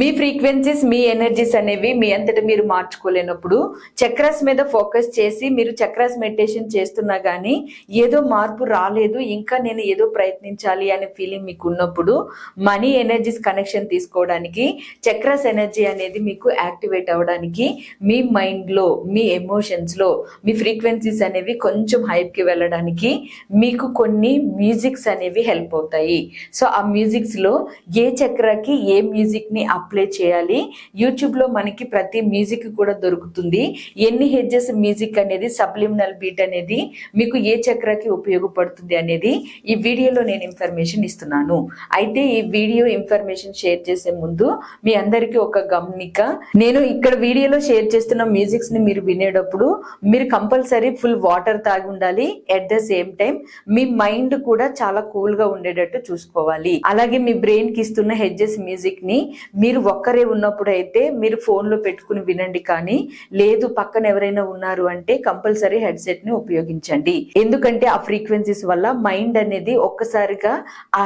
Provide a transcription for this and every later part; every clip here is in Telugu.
మీ ఫ్రీక్వెన్సీస్ మీ ఎనర్జీస్ అనేవి మీ అంతటా మీరు మార్చుకోలేనప్పుడు చక్రాస్ మీద ఫోకస్ చేసి మీరు చక్రాస్ మెడిటేషన్ చేస్తున్నా కానీ ఏదో మార్పు రాలేదు, ఇంకా నేను ఏదో ప్రయత్నించాలి అనే ఫీలింగ్ మీకు ఉన్నప్పుడు మనీ ఎనర్జీస్ కనెక్షన్ తీసుకోవడానికి చక్రాస్ ఎనర్జీ అనేది మీకు యాక్టివేట్ అవ్వడానికి మీ మైండ్లో మీ ఎమోషన్స్లో మీ ఫ్రీక్వెన్సీస్ అనేవి కొంచెం హైప్కి వెళ్ళడానికి మీకు కొన్ని మ్యూజిక్స్ అనేవి హెల్ప్ అవుతాయి. సో ఆ మ్యూజిక్స్లో ఏ చక్రాకి ఏ మ్యూజిక్ని అప్లై చేయాలి, యూట్యూబ్లో మనకి ప్రతి మ్యూజిక్ కూడా దొరుకుతుంది. ఎన్ని హెడ్జెస్ మ్యూజిక్ అనేది సబ్లిమినల్ బీట్ అనేది మీకు ఏ చక్రాకి ఉపయోగపడుతుంది అనేది ఈ వీడియోలో నేను ఇన్ఫర్మేషన్ ఇస్తున్నాను. అయితే ఈ వీడియో ఇన్ఫర్మేషన్ షేర్ చేసే ముందు మీ అందరికీ ఒక గమనిక, నేను ఇక్కడ వీడియోలో షేర్ చేస్తున్న మ్యూజిక్స్ ని మీరు వినేటప్పుడు మీరు కంపల్సరీ ఫుల్ వాటర్ తాగి ఉండాలి. At the same time me mind కూడా చాలా కూల్ గా ఉండేటట్టు చూసుకోవాలి. అలాగే మీ బ్రెయిన్ కి ఇస్తున్న హెడ్జెస్ మ్యూజిక్ ని మీరు ఒక్కరే ఉన్నప్పుడు అయితే మీరు ఫోన్ లో పెట్టుకుని వినండి, కానీ లేదు పక్కన ఎవరైనా ఉన్నారు అంటే కంపల్సరీ హెడ్సెట్ ని ఉపయోగించండి. ఎందుకంటే ఆ ఫ్రీక్వెన్సీస్ వల్ల మైండ్ అనేది ఒక్కసారిగా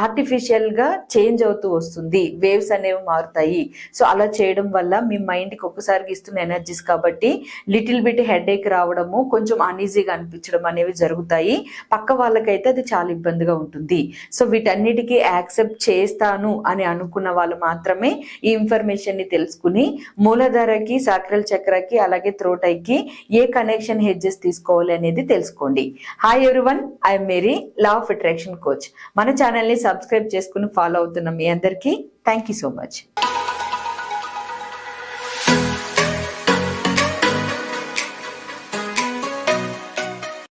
ఆర్టిఫిషియల్ గా చేంజ్ అవుతూ వస్తుంది, వేవ్స్ అనేవి మారుతాయి. సో అలా చేయడం వల్ల మీ మైండ్ కి ఒక్కసారిగా ఇస్తున్న ఎనర్జీస్ కాబట్టి లిటిల్ బిట్ హెడ్ ఏక్ రావడము, కొంచెం అన్ఈజీగా అనిపించడం అనేవి జరుగుతాయి. పక్క వాళ్ళకైతే అది చాలా ఇబ్బందిగా ఉంటుంది. సో వీటన్నిటికీ యాక్సెప్ట్ చేస్తాను అని అనుకున్న వాళ్ళు మాత్రమే ఈ ఇన్ఫర్మేషన్ ని తెలుసుకుని మూలధారకి, సాక్రల్ చక్రకి, అలాగే థ్రోట్ ఐకి ఏ కనెక్షన్ హెడ్జెస్ తీసుకోవాలి అనేది తెలుసుకోండి. Hi everyone, I'm Mary, law of attraction coach. మన ఛానల్ ని సబ్స్క్రైబ్ చేసుకుని ఫాలో అవుతున్న మీ అందరికీ thank you so much.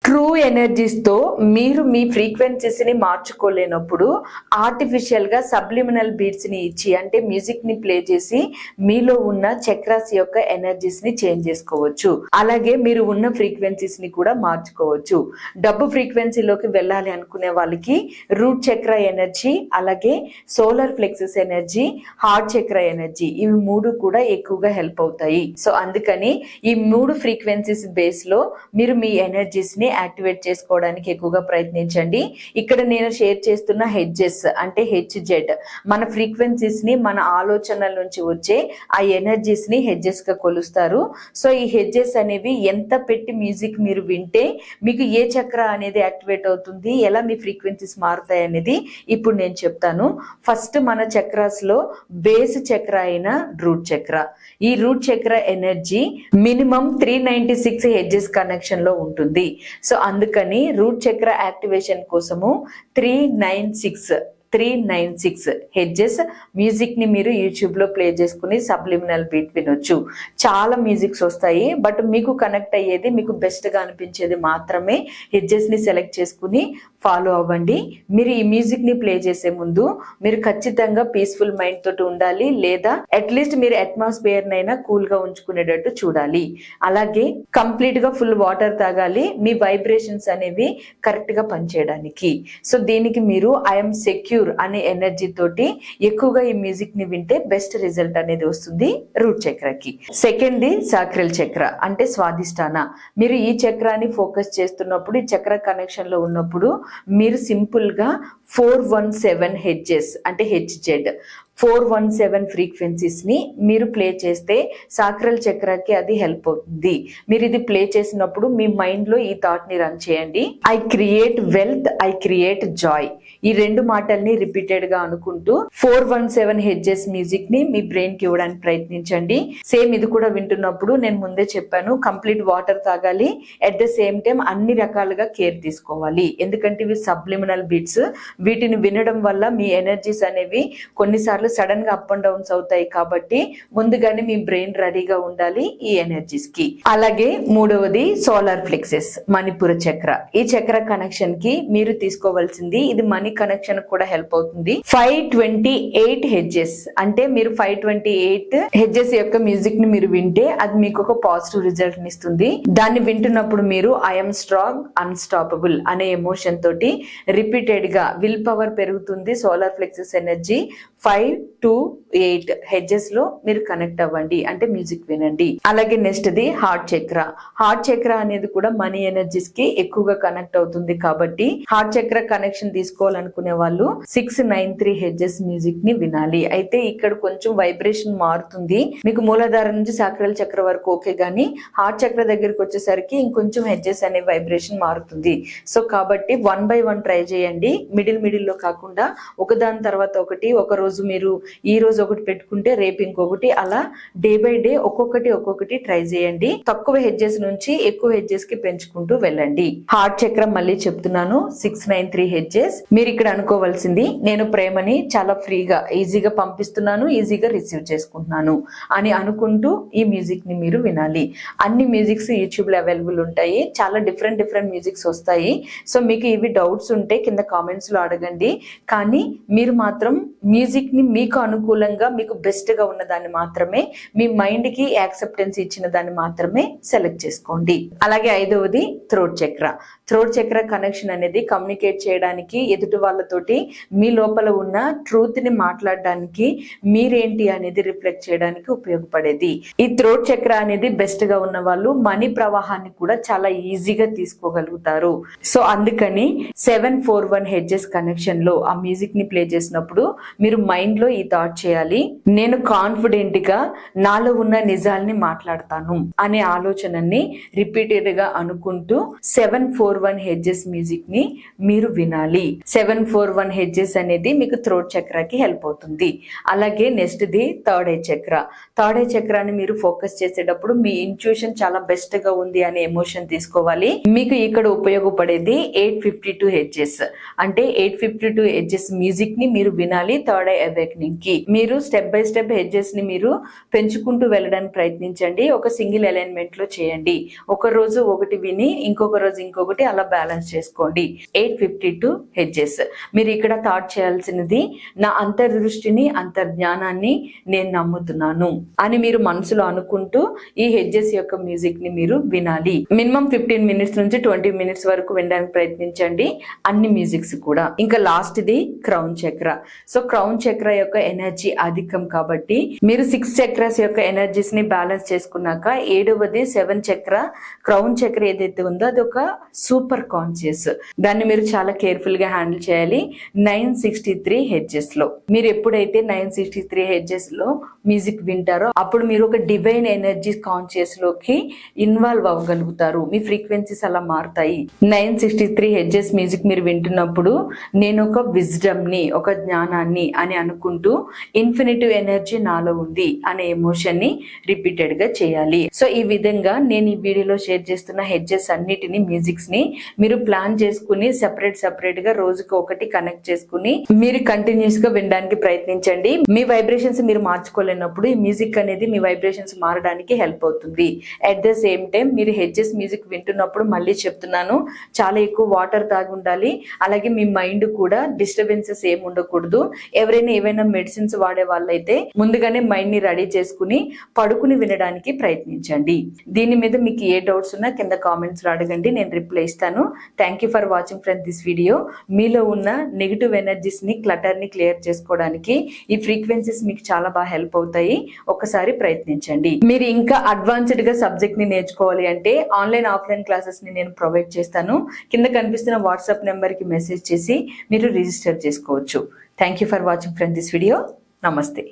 True energies తో మీరు మీ ఫ్రీక్వెన్సీస్ ని మార్చుకోలేనప్పుడు ఆర్టిఫిషియల్ గా సబ్లిమినల్ బీట్స్ ని ఇచ్చి, అంటే మ్యూజిక్ ని ప్లే చేసి మీలో ఉన్న చక్రాస్ యొక్క ఎనర్జీస్ ని చేంజ్ చేసుకోవచ్చు. అలాగే మీరు ఉన్న ఫ్రీక్వెన్సీస్ ని కూడా మార్చుకోవచ్చు. డబ్బు ఫ్రీక్వెన్సీలోకి వెళ్ళాలి అనుకునే వాళ్ళకి రూట్ చక్ర ఎనర్జీ, అలాగే సోలార్ ప్లెక్సస్ ఎనర్జీ, హార్ట్ చక్ర ఎనర్జీ, ఇవి మూడు కూడా ఎక్కువగా హెల్ప్ అవుతాయి. సో అందుకని ఈ మూడు ఫ్రీక్వెన్సీస్ బేస్ లో మీరు మీ ఎనర్జీస్ ని యాక్టివేట్ చేసుకోవడానికి ఎక్కువగా ప్రయత్నించండి. ఇక్కడ నేను షేర్ చేస్తున్న హెడ్జెస్ అంటే హెచ్జెడ్, మన ఫ్రీక్వెన్సీస్ ని మన ఆలోచనల నుంచి వచ్చే ఆ ఎనర్జీస్ ని హెడ్జెస్ గా కొలుస్తారు. సో ఈ హెడ్జెస్ అనేవి ఎంత పెట్టి మ్యూజిక్ మీరు వింటే మీకు ఏ చక్ర అనేది యాక్టివేట్ అవుతుంది, ఎలా మీ ఫ్రీక్వెన్సీస్ మారుతాయి అనేది ఇప్పుడు నేను చెప్తాను. ఫస్ట్ మన చక్రాస్ లో బేస్ చక్ర అయిన రూట్ చక్ర, ఈ రూట్ చక్ర ఎనర్జీ మినిమం 396 హెడ్జెస్ కనెక్షన్ లో ఉంటుంది. సో అందుకని రూట్ చక్ర యాక్టివేషన్ కోసము 396 హెడ్జెస్ మ్యూజిక్ ని మీరు యూట్యూబ్ లో ప్లే చేసుకుని సబ్లిమినల్ బీట్ వినొచ్చు. చాలా మ్యూజిక్స్ వస్తాయి, బట్ మీకు కనెక్ట్ అయ్యేది, మీకు బెస్ట్ గా అనిపించేది మాత్రమే హెడ్జెస్ ని సెలెక్ట్ చేసుకుని ఫాలో అవ్వండి. మీరు ఈ మ్యూజిక్ ని ప్లే చేసే ముందు మీరు ఖచ్చితంగా పీస్ఫుల్ మైండ్ తోటి ఉండాలి, లేదా అట్లీస్ట్ మీరు అట్మాస్ఫియర్ నైనా కూల్ గా ఉంచుకునేటట్టు చూడాలి. అలాగే కంప్లీట్ గా ఫుల్ వాటర్ తాగాలి, మీ వైబ్రేషన్స్ అనేవి కరెక్ట్ గా పనిచేయడానికి. సో దీనికి మీరు ఐఎమ్ సెక్యూర్ అనే ఎనర్జీ తోటి ఎక్కువగా ఈ మ్యూజిక్ ని వింటే బెస్ట్ రిజల్ట్ అనేది వస్తుంది రూట్ చక్రకి. సెకండ్ ది సాక్రల్ చక్ర అంటే స్వాదిష్టాన. మీరు ఈ చక్రాన్ని ఫోకస్ చేస్తున్నప్పుడు, ఈ చక్ర కనెక్షన్ లో ఉన్నప్పుడు మీరు సింపుల్ గా 417 హెడ్జెస్ అంటే హెచ్జెడ్ 417 ఫ్రీక్వెన్సీస్ ని మీరు ప్లే చేస్తే సాక్రల్ చక్రకి అది హెల్ప్ అవుతుంది. మీరు ఇది ప్లే చేసినప్పుడు మీ మైండ్ లో ఈ థాట్ ని రన్ చేయండి, I create wealth, I create Joy. ఈ రెండు మాటల్ని రిపీటెడ్ గా అనుకుంటూ 417 హెడ్జెస్ మ్యూజిక్ ని మీ బ్రెయిన్ కి ఇవ్వడానికి ప్రయత్నించండి. సేమ్ ఇది కూడా వింటున్నప్పుడు నేను ముందే చెప్పాను, కంప్లీట్ వాటర్ తాగాలి, ఎట్ ద సేమ్ టైం అన్ని రకాలుగా కేర్ తీసుకోవాలి. ఎందుకంటే ఇవి సబ్లిమినల్ బీట్స్, వీటిని వినడం వల్ల మీ ఎనర్జీస్ అనేవి కొన్నిసార్లు సడన్ గా అప్ అండ్ డౌన్స్ అవుతాయి. కాబట్టి ముందుగానే మీ బ్రెయిన్ రెడీగా ఉండాలి ఈ ఎనర్జీస్ కి. అలాగే మూడవది సోలార్ ప్లెక్సస్ మణిపుర చక్ర. ఈ చక్ర కనెక్షన్ కి మీరు తీసుకోవాల్సింది, ఇది మనీ కనెక్షన్ కూడా హెల్ప్ అవుతుంది, 528 హెడ్జెస్. అంటే మీరు 528 హెడ్జెస్ యొక్క మ్యూజిక్ ని మీరు వింటే అది మీకు ఒక పాజిటివ్ రిజల్ట్ ని ఇస్తుంది. దాన్ని వింటున్నప్పుడు మీరు ఐఎమ్ స్ట్రాంగ్, అన్స్టాపబుల్ అనే ఎమోషన్ తోటి రిపీటెడ్ గా విల్ పవర్ పెరుగుతుంది. Solar plexus energy 5 to 8 hedges లో మీరు కనెక్ట్ అవ్వండి, అంటే మ్యూజిక్ వినండి. అలాగే నెక్స్ట్ ది హార్ట్ చక్ర. హార్ట్ చక్ర అనేది కూడా మనీ ఎనర్జీస్ కి ఎక్కువగా కనెక్ట్ అవుతుంది కాబట్టి హార్ట్ చక్ర కనెక్షన్ తీసుకోవాలనుకునే వాళ్ళు 693 హెడ్జెస్ మ్యూజిక్ ని వినాలి. అయితే ఇక్కడ కొంచెం వైబ్రేషన్ మారుతుంది. మీకు మూలాధారం నుంచి సాక్రల్ చక్ర వరకు ఓకే, గానీ హార్ట్ చక్ర దగ్గరికి వచ్చేసరికి ఇంకొంచెం హెడ్జెస్ అనే వైబ్రేషన్ మారుతుంది. సో కాబట్టి 1 by 1 ట్రై చేయండి, మిడిల్ లో కాకుండా ఒకదాని తర్వాత ఒకటి. ఒక రోజు మీరు ఈ రోజు ఒకటి పెట్టుకుంటే రేపు ఇంకొకటి, అలా డే బై డే ఒక్కొక్కటి ట్రై చేయండి. తక్కువ హెడ్జెస్ నుంచి ఎక్కువ హెడ్జెస్ కి పెంచుకుంటూ వెళ్ళండి. హార్ట్ చక్రం మళ్ళీ చెప్తున్నాను, 693 హెడ్జెస్. మీరు ఇక్కడ అనుకోవాల్సింది, నేను ప్రేమని చాలా ఫ్రీగా ఈజీగా పంపిస్తున్నాను, ఈజీగా రిసీవ్ చేసుకుంటున్నాను అని అనుకుంటూ ఈ మ్యూజిక్ ని మీరు వినాలి. అన్ని మ్యూజిక్స్ యూట్యూబ్ లో అవైలబుల్ ఉంటాయి, చాలా డిఫరెంట్ మ్యూజిక్స్ వస్తాయి. సో మీకు ఇవి డౌట్స్ ఉంటే కింద కామెంట్స్ లో అడగండి. కానీ మీరు మాత్రం మ్యూజిక్ ని మీకు అనుకూలంగా, మీకు బెస్ట్ గా ఉన్న దాన్ని మాత్రమే, మీ మైండ్ కి యాక్సెప్టెన్స్ ఇచ్చిన దాన్ని మాత్రమే సెలెక్ట్ చేసుకోండి. అలాగే 5వది థ్రోట్ చక్ర. థ్రోట్ చక్ర కనెక్షన్ అనేది కమ్యూనికేట్ చేయడానికి, ఎదుటి వాళ్ళతోటి మీ లోపల ఉన్న ట్రూత్ ని మాట్లాడడానికి, మీరేంటి అనేది రిఫ్లెక్ట్ చేయడానికి ఉపయోగపడేది. ఈ థ్రోట్ చక్ర అనేది బెస్ట్ గా ఉన్న వాళ్ళు మనీ ప్రవాహాన్ని కూడా చాలా ఈజీగా తీసుకోగలుగుతారు. సో అందుకని 741 హెడ్జెస్ కనెక్షన్ లో ఆ మ్యూజిక్ ని ప్లే చేసినప్పుడు మీరు మైండ్ లో ఈ థాట్ చేయాలి, నేను కాన్ఫిడెంట్ గా నాలో ఉన్న నిజాల్ని మాట్లాడతాను అనే ఆలోచనని రిపీటెడ్ గా అనుకుంటూ 741 హెడ్జెస్ మ్యూజిక్ ని మీరు వినాలి. 741 హెడ్జెస్ అనేది మీకు థ్రోట్ చక్రాకి హెల్ప్ అవుతుంది. అలాగే నెక్స్ట్ ది థర్డ్ ఐ చక్ర. థర్డ్ ఐ చక్రాన్ని మీరు ఫోకస్ చేసేటప్పుడు మీ ఇంట్యూషన్ చాలా బెస్ట్ గా ఉంది అనే ఎమోషన్ తీసుకోవాలి. మీకు ఇక్కడ ఉపయోగపడేది 852 హెడ్జెస్, అంటే 852 హెడ్జెస్ మ్యూజిక్ ని మీరు వినాలి. థర్డ్ ఐ అవేకనింగ్ కి మీరు స్టెప్ బై స్టెప్ హెడ్జెస్ ని మీరు పెంచుకుంటూ వెళ్ళడానికి ప్రయత్నించండి. ఒక సింగిల్ అలైన్మెంట్ లో చేయండి. ఒక రోజు ఒకటి విని ఇంకొక రోజు ఇంకొకటి, అలా బ్యాలెన్స్ చేసుకోండి. 852 హెడ్జెస్. మీరు ఇక్కడ థాట్ చేయాల్సినది, నా అంతర్దృష్టిని, అంతర్జ్ఞానాన్ని నేను నమ్ముతున్నాను అని మీరు మనసులో అనుకుంటూ ఈ హెడ్జెస్ యొక్క మ్యూజిక్ ని మీరు వినాలి. మినిమం 15 మినిట్స్ నుంచి 20 మినిట్స్ వరకు వినడానికి ప్రయత్నించండి, అన్ని మ్యూజిక్స్ కూడా. ఇంకా లాస్ట్ ది క్రౌన్ చక్ర. సో క్రౌన్ చక్ర యొక్క ఎనర్జీ అధికం కాబట్టి మీరు 6 చక్రాస్ యొక్క ఎనర్జీస్ ని బ్యాలెన్స్ చేసుకున్నాక 7వది 7 చక్ర, క్రౌన్ చక్ర ఏదైతే ఉందో అది ఒక సూపర్ కాన్షియస్. దాన్ని మీరు చాలా కేర్ఫుల్ గా హ్యాండిల్ చేయాలి. 963 హెడ్జెస్ లో మీరు ఎప్పుడైతే 963 హెడ్జెస్ లో మ్యూజిక్ వింటారో అప్పుడు మీరు ఒక డివైన్ ఎనర్జీ కాన్షియస్ లోకి ఇన్వాల్వ్ అవ్వగలుగుతారు. మీ ఫ్రీక్వెన్సీస్ అలా మారుతాయి. 963 హెడ్జెస్ మ్యూజిక్ మీరు వింటున్నప్పుడు నేను ఒక విజ్డమ్ ని, ఒక జ్ఞానాన్ని అని అనుకుంటూ ఇన్ఫినిటివ్ ఎనర్జీ నాలో ఉంది అనే ఎమోషన్ ని రిపీటెడ్ గా చేయాలి. సో ఈ విధంగా నేను ఈ వీడియోలో షేర్ చేస్తున్న హెడ్జెస్ అన్నిటిని, మ్యూజిక్స్ ని మీరు ప్లాన్ చేసుకుని సెపరేట్ గా రోజుకి ఒకటి కనెక్ట్ చేసుకుని మీరు కంటిన్యూస్ గా వినడానికి ప్రయత్నించండి. మీ వైబ్రేషన్స్ మీరు మార్చుకోలేనప్పుడు ఈ మ్యూజిక్ అనేది మీ వైబ్రేషన్స్ మారడానికి హెల్ప్ అవుతుంది. అట్ ద సేమ్ టైం మీరు హెడ్జెస్ మ్యూజిక్ వింటున్నప్పుడు మళ్ళీ చెప్తున్నాను, చాలా ఎక్కువ వాటర్ తాగి ఉండాలి. అలాగే మీ మైండ్ కూడా డిస్టర్బెన్సెస్ ఏమి ఉండకూడదు. ఎవరైనా ఏవైనా మెడిసిన్స్ వాడే వాళ్ళైతే ముందుగానే మైండ్ ని రెడీ చేసుకుని పడుకుని వినడానికి ప్రయత్నించండి. దీని మీద మీకు ఏ డౌట్స్ ఉన్నా కింద కామెంట్స్ లో అడగండి, నేను రిప్లై ఇస్తాను. Thank you for watching friends this video. మీలో ఉన్న నెగిటివ్ ఎనర్జీస్ ని, క్లటర్ ని క్లియర్ చేసుకోవడానికి ఈ ఫ్రీక్వెన్సీస్ మీకు చాలా బాగా హెల్ప్ అవుతాయి. ఒకసారి ప్రయత్నించండి. మీరు ఇంకా అడ్వాన్స్డ్ గా సబ్జెక్ట్ ని నేర్చుకోవాలి అంటే ఆన్లైన్, ఆఫ్లైన్ క్లాసెస్ ని నేను ప్రొవైడ్ చేస్తాను. కింద కనిపిస్తున్న వాట్సాప్ నెంబర్ కి మెసేజ్ చేసి మీరు రిజిస్టర్ చేసుకోవచ్చు. Thank you for watching friends this video. నమస్తే.